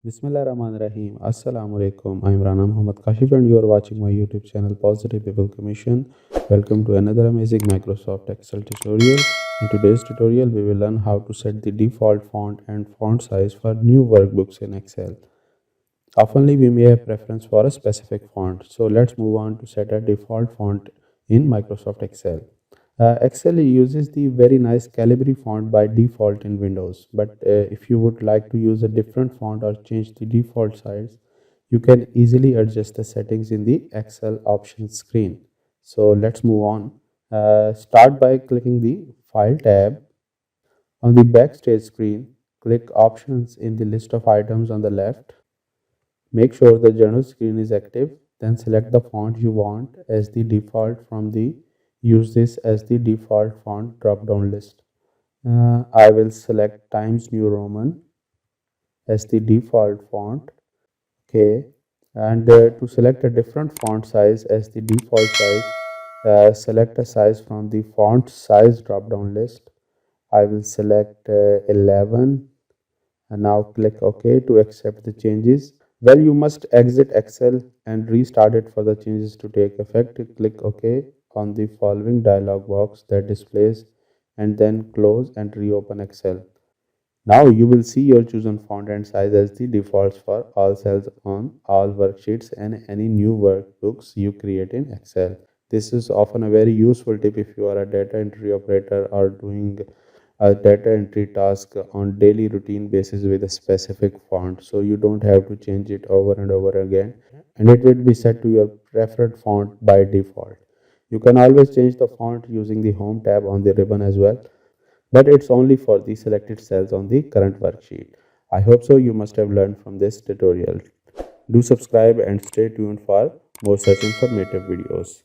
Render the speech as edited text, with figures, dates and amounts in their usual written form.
Bismillahirrahmanirrahim. Assalamu alaikum. I'm Rana Muhammad Kashif and you are watching my YouTube channel Positive People Commission. Welcome to another amazing Microsoft Excel tutorial. In today's tutorial, we will learn how to set the default font and font size for new workbooks in Excel. Oftenly, we may have preference for a specific font. So let's move on to set a default font in Microsoft Excel. Excel uses the very nice Calibri font by default in Windows, but if you would like to use a different font or change the default size, you can easily adjust the settings in the Excel options screen. So let's move on. Start by clicking the File tab. On the Backstage screen, click Options in the list of items on the left. Make sure the general screen is active, then select the font you want as the default from the Use this as the default font drop down list. I will select Times New Roman as the default font. Okay, and to select a different font size as the default size, select a size from the font size drop down list. I will select 11 and now click OK to accept the changes. Well, you must exit Excel and restart it for the changes to take effect. Click OK on the following dialog box that displays and then close and reopen Excel. Now you will see your chosen font and size as the defaults for all cells on all worksheets and any new workbooks you create in Excel. This is often a very useful tip if you are a data entry operator or doing a data entry task on daily routine basis with a specific font, so you don't have to change it over and over again, and it will be set to your preferred font by default. You can always change the font using the home tab on the ribbon as well, but it's only for the selected cells on the current worksheet. I hope so you must have learned from this tutorial. Do subscribe and stay tuned for more such informative videos.